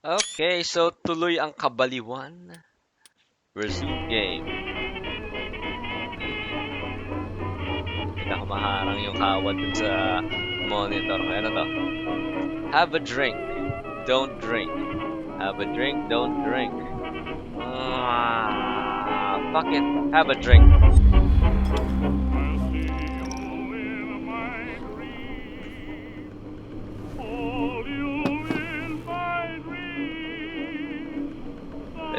Okay, so tuloy ang kabaliwan. Resume game. Teka, humaharang yung kawad dun sa monitor ko. Ano to? Have a drink. Don't drink. Have a drink. Don't drink. Fuck it. Have a drink.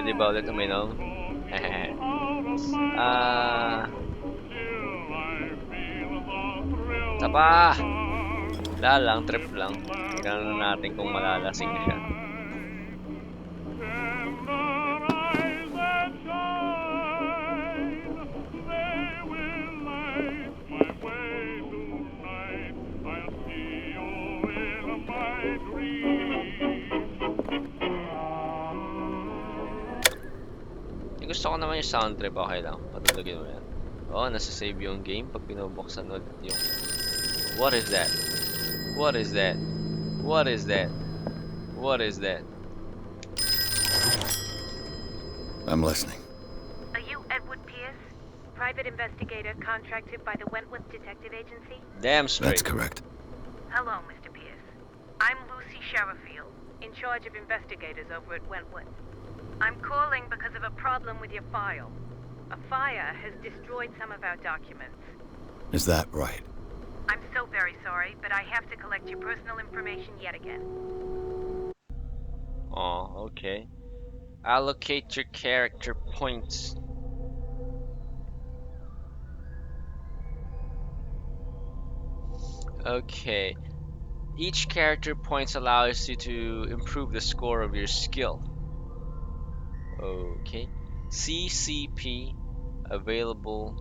Pwede ba ulit uminom? Tapa! Wala lang, trip lang. Tingnan na natin kung malalasing siya. Gusto ko naman yung sound trip, okay lang. Patulogin mo yan. Oh, nasa-save yung game pag pinubuksan ulit yung... What is that? What is that? What is that? What is that? I'm listening. Are you Edward Pierce, private investigator contracted by the Wentworth Detective Agency? Damn straight. That's correct. Hello, Mr. Pierce. I'm Lucy Sherifield, in charge of investigators over at Wentworth. I'm calling because of a problem with your file. A fire has destroyed some of our documents. Is that right? I'm so very sorry, but I have to collect your personal information yet again. Oh, okay. Allocate your character points. Okay. Each character points allows you to improve the score of your skill. Okay. CCP available.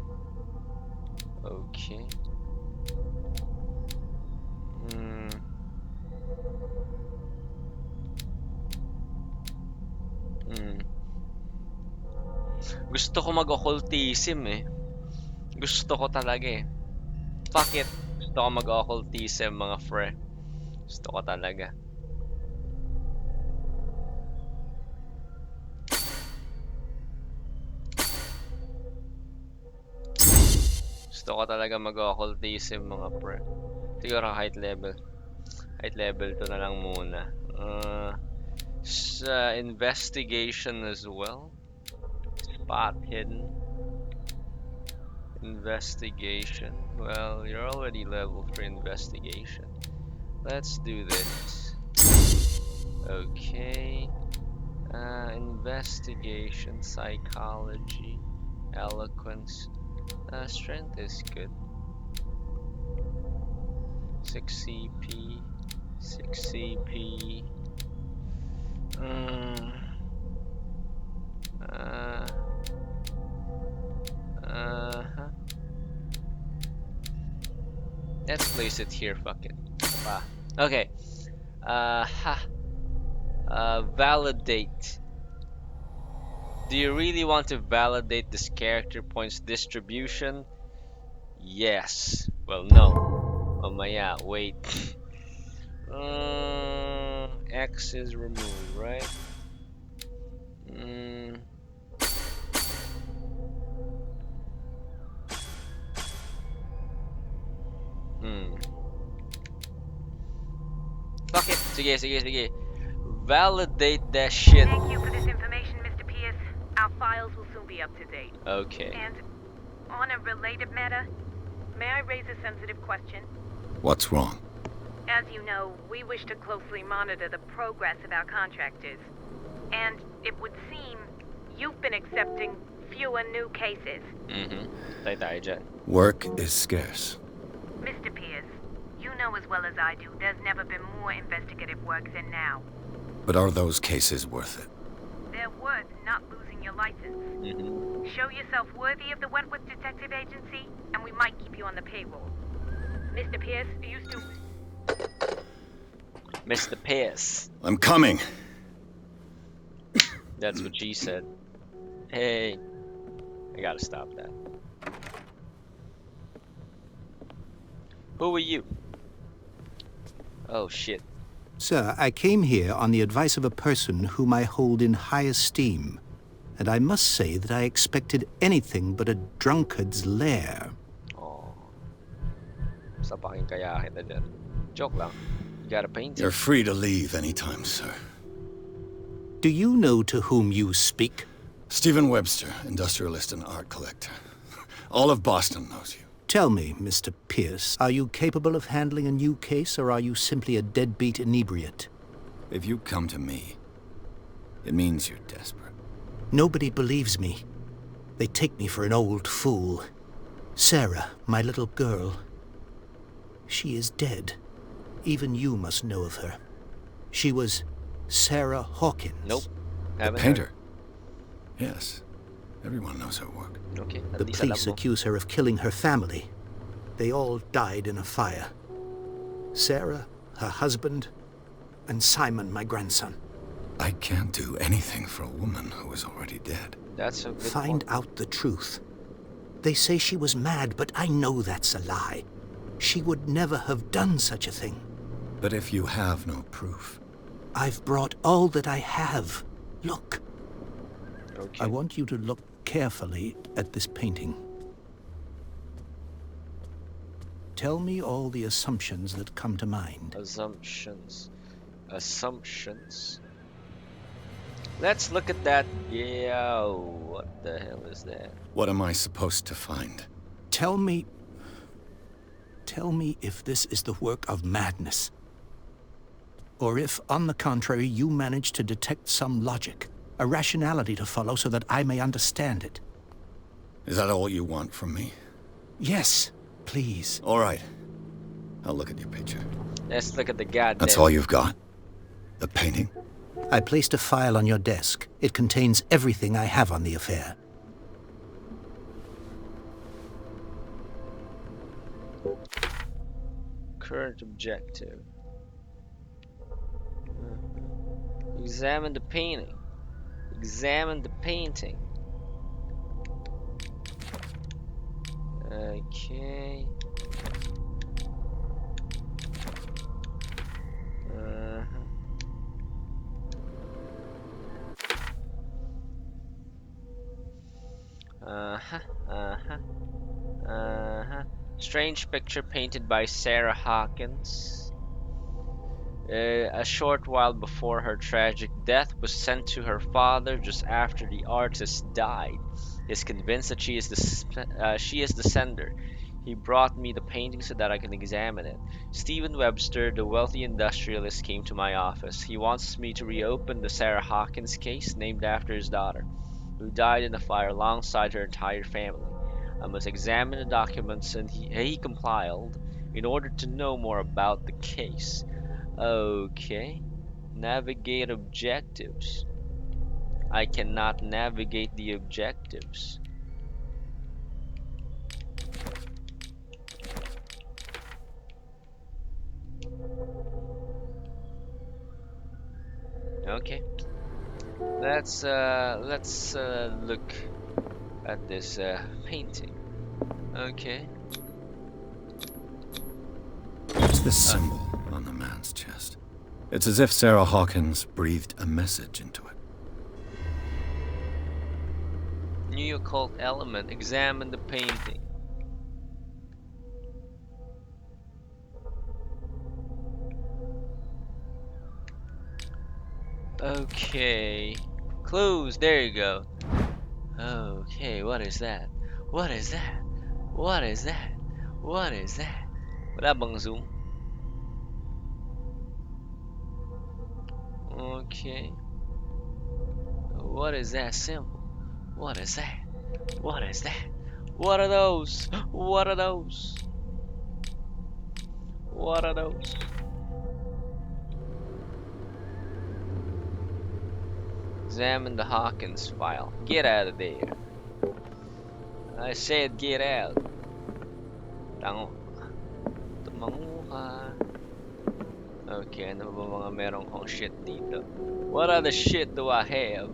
Okay. Gusto ko mag-occultism eh. Gusto ko talaga eh. Fuck it. Gusto ko mag-occultism mga fre. Gusto ko talaga. Gusto ko talaga mag-occultism mga pre. Siguro height level. Height level to na lang muna. Sa investigation as well. Spot hidden. Investigation. Well, you're already level 3 investigation. Let's do this. Okay. Investigation, psychology, eloquence. Strength is good. 6 CP. 6 CP. Let's place it here, fuck it. Okay. Validate. Do you really want to validate this character points distribution? Yes. Well, no. Oh my yeah, wait. X is removed, right? Fuck it. Sige. Validate that shit. Thank you for this information, Mr. Pierce. Our files will soon be up to date. Okay. And on a related matter, may I raise a sensitive question? What's wrong? As you know, we wish to closely monitor the progress of our contractors. And it would seem you've been accepting fewer new cases. Tayo dyan. Work is scarce. Mr. Pierce, you know as well as I do, there's never been more investigative work than now. But are those cases worth it? They're worth not losing your license. Show yourself worthy of the Wentworth Detective Agency, and we might keep you on the payroll. Mr. Pierce, are you still... Mr. Pierce. I'm coming. That's what she said. Hey. I gotta stop that. Who are you? Oh shit. Sir, I came here on the advice of a person whom I hold in high esteem, and I must say that I expected anything but a drunkard's lair. Oh, sapakin kaya kita dyan. Joke lang. You got a painting. You're free to leave anytime, sir. Do you know to whom you speak? Stephen Webster, industrialist and art collector. All of Boston knows you. Tell me, Mr. Pierce, are you capable of handling a new case, or are you simply a deadbeat inebriate? If you come to me, it means you're desperate. Nobody believes me. They take me for an old fool. Sarah, my little girl, she is dead. Even you must know of her. She was Sarah Hawkins. Nope. The Haven't painter? Yes. Everyone knows her work. heard. Okay, at The least alam police mo. accuse her of killing her family. They all died in a fire. Sarah, her husband, and Simon, my grandson. I can't do anything for a woman who is already dead. That's a good Find point. out the truth. They say she was mad, but I know that's a lie. She would never have done such a thing. But if you have no proof, I've brought all that I have. Look. Okay. I want you to look carefully at this painting. Tell me all the assumptions that come to mind. Assumptions. Assumptions. Let's look at that. Yeah. What the hell is that? what am I supposed to find? Tell me if this is the work of madness. Or if, on the contrary, you manage to detect some logic, a rationality to follow so that I may understand it. Is that all you want from me? Yes, please. All right. I'll look at your picture. Let's look at the goddamn. That's all you've got? The painting? I placed a file on your desk. It contains everything I have on the affair. Current objective. Examine the painting. Examine the painting. Okay. Strange picture painted by Sarah Hawkins. A short while before her tragic death, was sent to her father just after the artist died. He is convinced that she is the sender. He brought me the painting so that I can examine it. Stephen Webster, the wealthy industrialist, came to my office. He wants me to reopen the Sarah Hawkins case, named after his daughter, who died in a fire alongside her entire family. I must examine the documents and he compiled in order to know more about the case. Okay. Navigate objectives. I cannot navigate the objectives. Okay. Let's look at this painting. Okay. What's this symbol on the man's chest? It's as if Sarah Hawkins breathed a message into it. New occult element. Examine the painting. Okay. Clues. There you go. Okay. What is that? What is that? What is that? What is that? Wala bang zoom? Okay. What is that symbol? What is that? What is that? What are those? What are those? What are those? Examine the Hawkins file. Get out of there. I said get out. Tango. Tumango ka. Okay, ano ba mga meron kong shit dito? What other shit do I have?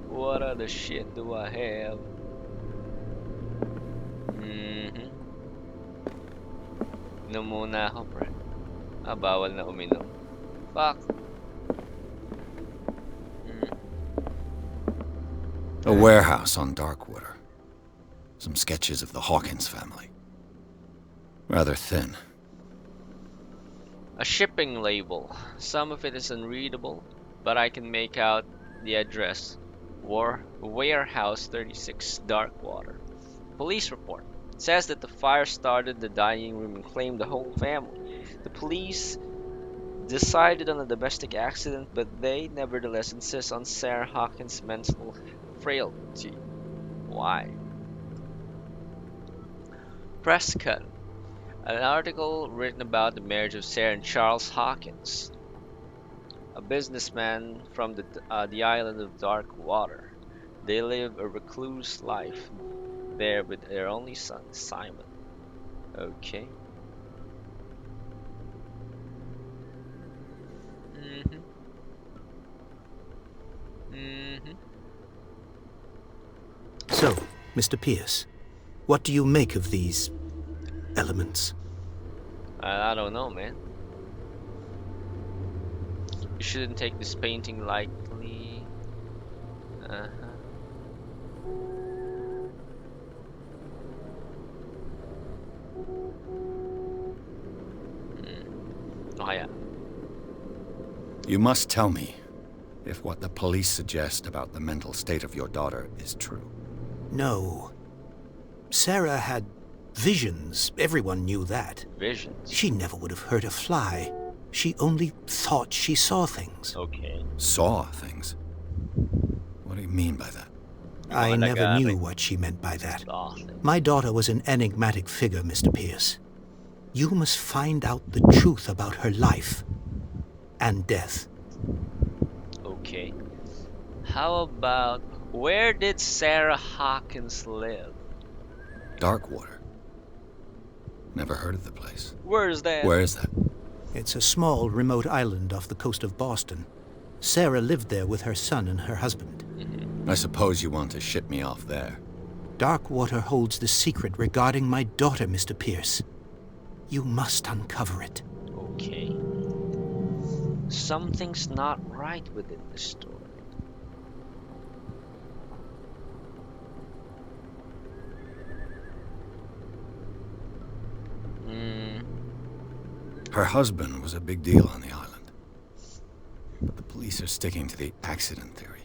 What other shit do I have? Inom muna ako, pre. Bawal na uminom. Fuck. A warehouse on Darkwater. Some sketches of the Hawkins family. Rather thin. A shipping label. Some of it is unreadable, but I can make out the address. Warehouse 36, Darkwater. Police report. It says that the fire started in the dining room and claimed the whole family. The police decided on a domestic accident, but they nevertheless insist on Sarah Hawkins' mental frailty. Why? Press cut. An article written about the marriage of Sarah and Charles Hawkins, a businessman from the island of Darkwater. They live a recluse life there with their only son, Simon. Okay. So, Mr. Pierce, what do you make of these elements? I don't know, man. You shouldn't take this painting lightly. Oh yeah. You must tell me if what the police suggest about the mental state of your daughter is true. No. Sarah had visions. Everyone knew that. Visions. She never would have hurt a fly. She only thought she saw things. Okay. Saw things? What do you mean by that? I never Like, knew what she meant by that. Saw things. My daughter was an enigmatic figure, Mr. Pierce. You must find out the truth about her life and death. Okay. How about where did Sarah Hawkins live? Darkwater. Never heard of the place. Where is that? Where is that? It's a small, remote island off the coast of Boston. Sarah lived there with her son and her husband. I suppose you want to ship me off there. Darkwater holds the secret regarding my daughter, Mr. Pierce. You must uncover it. Okay. Something's not right within the story. Her husband was a big deal on the island. But the police are sticking to the accident theory.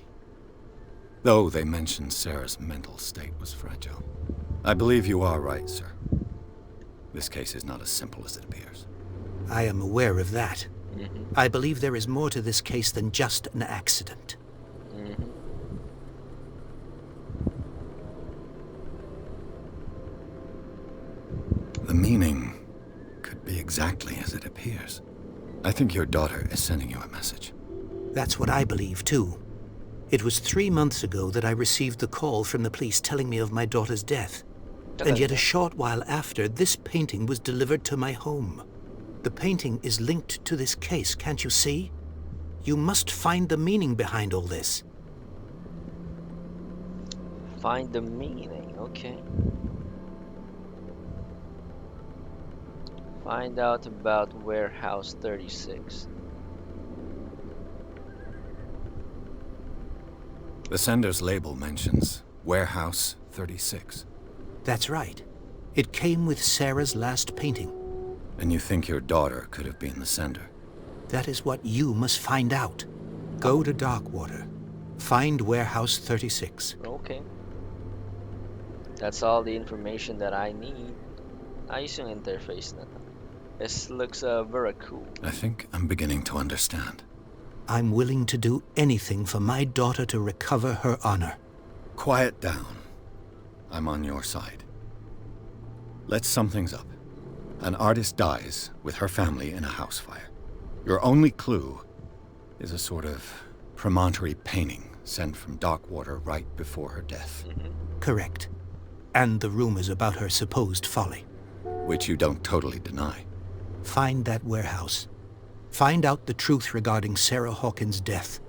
Though they mentioned Sarah's mental state was fragile. I believe you are right, sir. This case is not as simple as it appears. I am aware of that. I believe there is more to this case than just an accident. The meaning could be exactly as it appears. I think your daughter is sending you a message. That's what I believe, too. It was 3 months ago that I received the call from the police telling me of my daughter's death. And yet a short while after, this painting was delivered to my home. The painting is linked to this case, can't you see? You must find the meaning behind all this. Find the meaning, okay. Find out about Warehouse 36. The sender's label mentions Warehouse 36. That's right. It came with Sarah's last painting. And you think your daughter could have been the sender? That is what you must find out. Go to Darkwater. Find Warehouse 36. Okay. That's all the information that I need. Ayos yung interface na to. This looks very cool. I think I'm beginning to understand. I'm willing to do anything for my daughter to recover her honor. Quiet down. I'm on your side. Let's sum things up. An artist dies with her family in a house fire. Your only clue is a sort of promontory painting sent from Darkwater right before her death. Correct. And the rumors about her supposed folly. Which you don't totally deny. Find that warehouse. Find out the truth regarding Sarah Hawkins' death.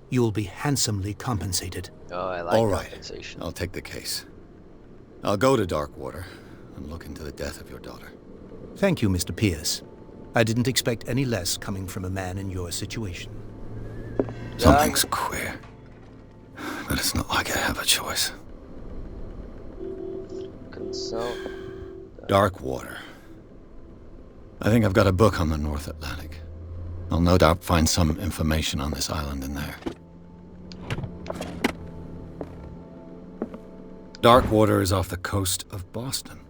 You will be handsomely compensated. Oh, I like All right, compensation. I'll take the case. I'll go to Darkwater and look into the death of your daughter. Thank you, Mr. Pierce. I didn't expect any less coming from a man in your situation. Something's queer. But it's not like I have a choice. Consult. Dark water. I think I've got a book on the North Atlantic. I'll no doubt find some information on this island in there. Dark water is off the coast of Boston.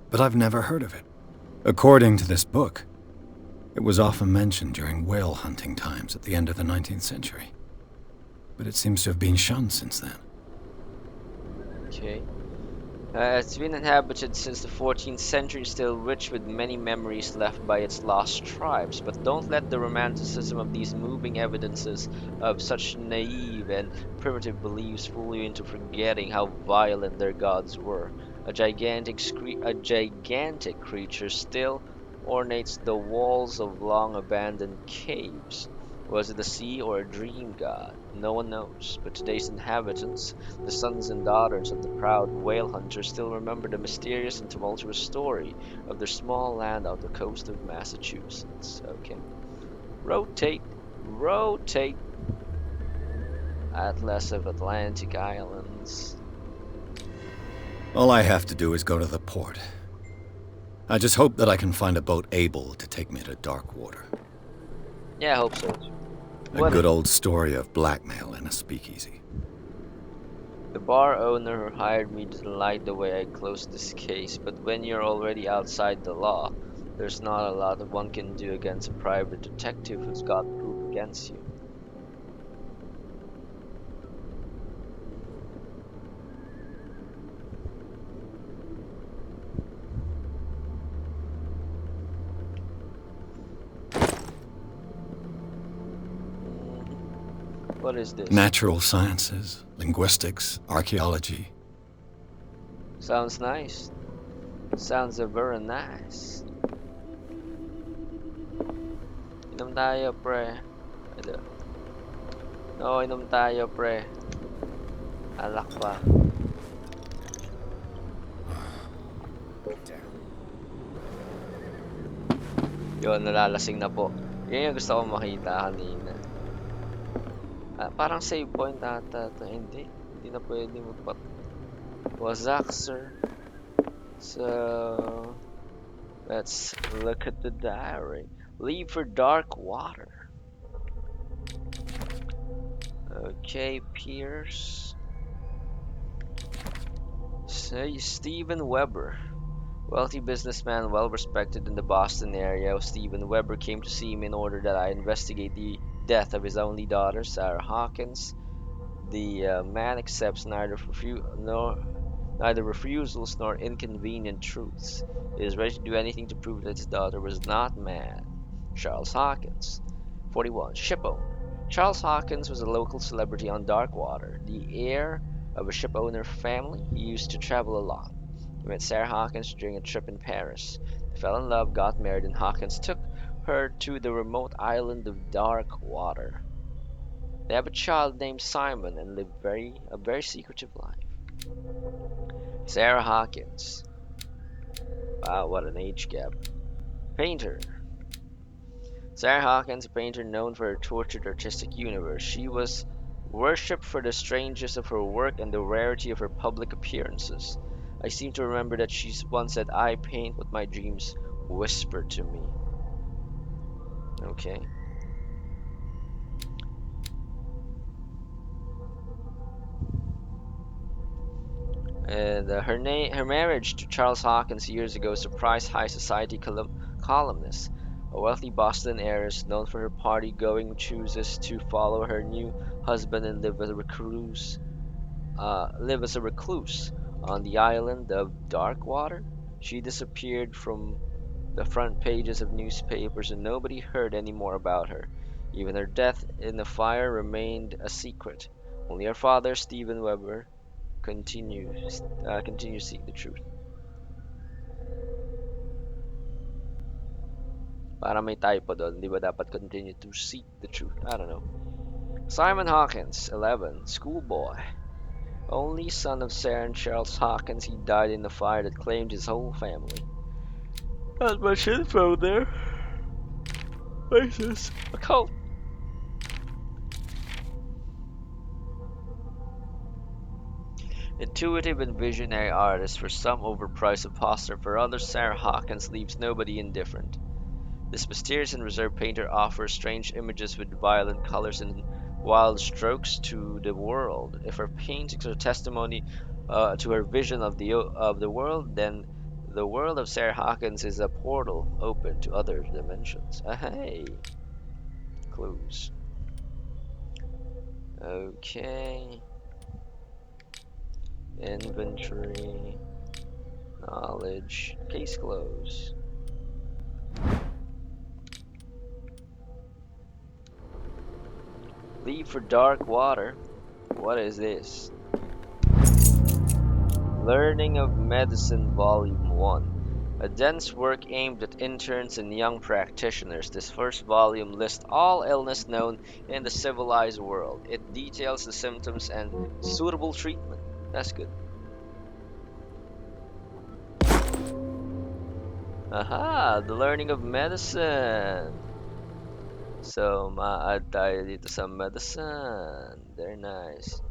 But I've never heard of it. According to this book, it was often mentioned during whale hunting times at the end of the 19th century. But it seems to have been shunned since then. Okay. It's been inhabited since the 14th century, still rich with many memories left by its lost tribes. But don't let the romanticism of these moving evidences of such naive and primitive beliefs fool you into forgetting how violent their gods were. A gigantic creature still ornates the walls of long abandoned caves. Was it a sea or a dream god? No one knows, but today's inhabitants, the sons and daughters of the proud whale hunters, still remember the mysterious and tumultuous story of their small land off the coast of Massachusetts. Okay. Rotate, rotate. Atlas of Atlantic Islands. All I have to do is go to the port. I just hope that I can find a boat able to take me to dark water. Yeah, I hope so. A good old story of blackmail in a speakeasy. The bar owner who hired me didn't like the way I closed this case, but when you're already outside the law, there's not a lot that one can do against a private detective who's got proof against you. What is this? Natural sciences, linguistics, archaeology. Sounds nice. Sounds very nice. Inom tayo, pre. Ito. No, inom tayo, pre. Alak pa. Yun, nalalasing na po. Yan yung gusto ko makita kanina. Parang save point ata ito. Hindi na pwede magpat. Wazak, sir. So, let's look at the diary. Leave for dark water. Okay, Pierce. Say Stephen Weber. Wealthy businessman, well respected in the Boston area. Stephen Weber came to see me in order that I investigate the death of his only daughter, Sarah Hawkins. The man accepts neither refusals nor inconvenient truths. He is ready to do anything to prove that his daughter was not mad. Charles Hawkins, 41, ship owner. Charles Hawkins was a local celebrity on dark water, the heir of a ship owner family. He used to travel a lot. He met Sarah Hawkins during a trip in Paris. They fell in love, got married, and Hawkins took her to the remote island of dark water. They have a child named Simon and live a very secretive life. Sarah Hawkins. Wow, what an age gap. Painter. Sarah Hawkins, a painter known for her tortured artistic universe. She was worshipped for the strangeness of her work and the rarity of her public appearances. I seem to remember that she once said, "I paint what my dreams whisper to me." Okay. And her marriage to Charles Hawkins years ago surprised high society columnists. A wealthy Boston heiress known for her party-going chooses to follow her new husband and live as a recluse on the island of Darkwater. She disappeared from the front pages of newspapers and nobody heard any more about her. Even her death in the fire remained a secret. Only her father, Stephen Weber, continues to seek the truth. Para may typo doon, di ba dapat continue to seek the truth? I don't know. Simon Hawkins, 11, schoolboy. Only son of Sarah and Charles Hawkins, he died in the fire that claimed his whole family. Not much info there. ISIS. A cult. Intuitive and visionary artist, for some overpriced imposter, for others Sarah Hawkins leaves nobody indifferent. This mysterious and reserved painter offers strange images with violent colors and wild strokes to the world. If her paintings are testimony to her vision of the world, then the world of Sarah Hawkins is a portal open to other dimensions. Hey, clues. Okay. Inventory. Knowledge. Case closed. Leave for dark water. What is this? Learning of Medicine Volume 1. A dense work aimed at interns and young practitioners. This first volume lists all illness known in the civilized world. It details the symptoms and suitable treatment. That's good. Aha! The learning of medicine. So, maad tayo dito sa medicine. Very nice.